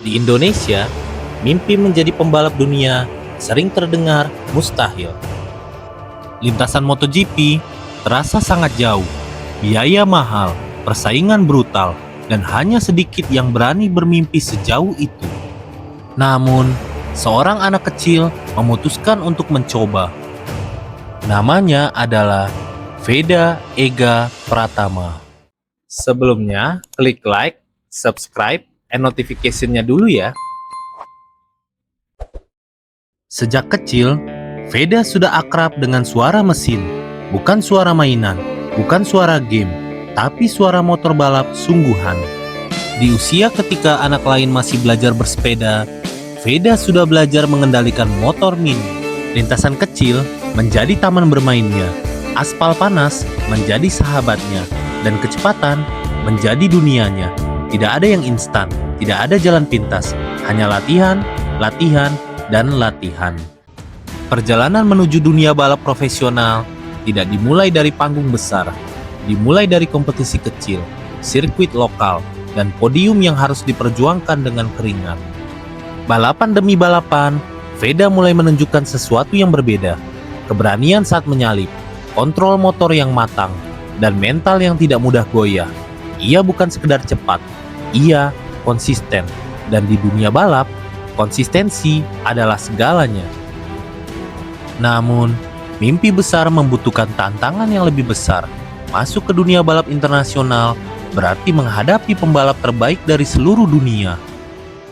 Di Indonesia, mimpi menjadi pembalap dunia sering terdengar mustahil. Lintasan MotoGP terasa sangat jauh, biaya mahal, persaingan brutal, dan hanya sedikit yang berani bermimpi sejauh itu. Namun, seorang anak kecil memutuskan untuk mencoba. Namanya adalah Veda Ega Pratama. Sebelumnya, klik like, subscribe, and notification-nya dulu ya. Sejak kecil, Veda sudah akrab dengan suara mesin, bukan suara mainan, bukan suara game, tapi suara motor balap sungguhan. Di usia ketika anak lain masih belajar bersepeda, Veda sudah belajar mengendalikan motor mini. Lintasan kecil menjadi taman bermainnya, aspal panas menjadi sahabatnya, dan kecepatan menjadi dunianya. Tidak ada yang instan, tidak ada jalan pintas, hanya latihan, latihan, dan latihan. Perjalanan menuju dunia balap profesional tidak dimulai dari panggung besar, dimulai dari kompetisi kecil, sirkuit lokal, dan podium yang harus diperjuangkan dengan keringat. Balapan demi balapan, Veda mulai menunjukkan sesuatu yang berbeda. Keberanian saat menyalip, kontrol motor yang matang, dan mental yang tidak mudah goyah. Ia bukan sekedar cepat, ia konsisten. Dan di dunia balap, konsistensi adalah segalanya. Namun, mimpi besar membutuhkan tantangan yang lebih besar. Masuk ke dunia balap internasional berarti menghadapi pembalap terbaik dari seluruh dunia.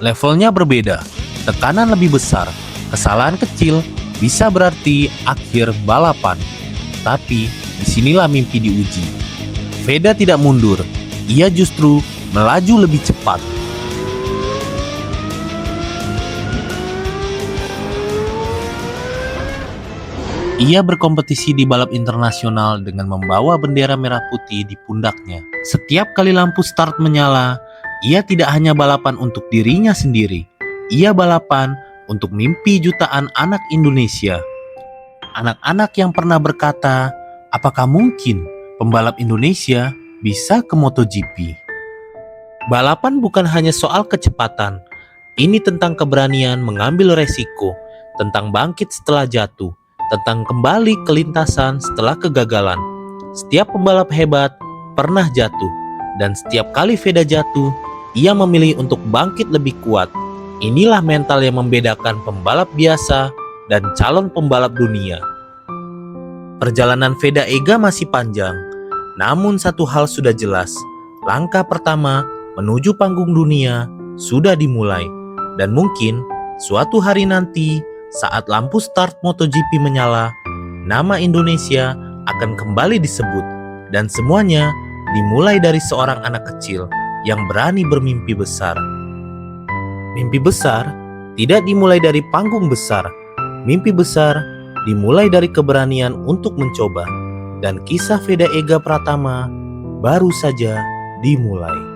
Levelnya berbeda, tekanan lebih besar, kesalahan kecil bisa berarti akhir balapan. Tapi disinilah mimpi diuji. Veda tidak mundur, ia justru melaju lebih cepat. Ia berkompetisi di balap internasional dengan membawa bendera merah putih di pundaknya. Setiap kali lampu start menyala, ia tidak hanya balapan untuk dirinya sendiri. Ia balapan untuk mimpi jutaan anak Indonesia. Anak-anak yang pernah berkata, apakah mungkin pembalap Indonesia bisa ke MotoGP? Balapan bukan hanya soal kecepatan. Ini tentang keberanian mengambil resiko, tentang bangkit setelah jatuh, tentang kembali ke lintasan setelah kegagalan. Setiap pembalap hebat pernah jatuh, dan setiap kali Veda jatuh, ia memilih untuk bangkit lebih kuat. Inilah mental yang membedakan pembalap biasa dan calon pembalap dunia. Perjalanan Veda Ega masih panjang, namun satu hal sudah jelas. Langkah pertama menuju panggung dunia sudah dimulai, dan mungkin suatu hari nanti saat lampu start MotoGP menyala, nama Indonesia akan kembali disebut, dan semuanya dimulai dari seorang anak kecil yang berani bermimpi besar. Mimpi besar tidak dimulai dari panggung besar. Mimpi besar dimulai dari keberanian untuk mencoba, dan kisah Veda Ega Pratama baru saja dimulai.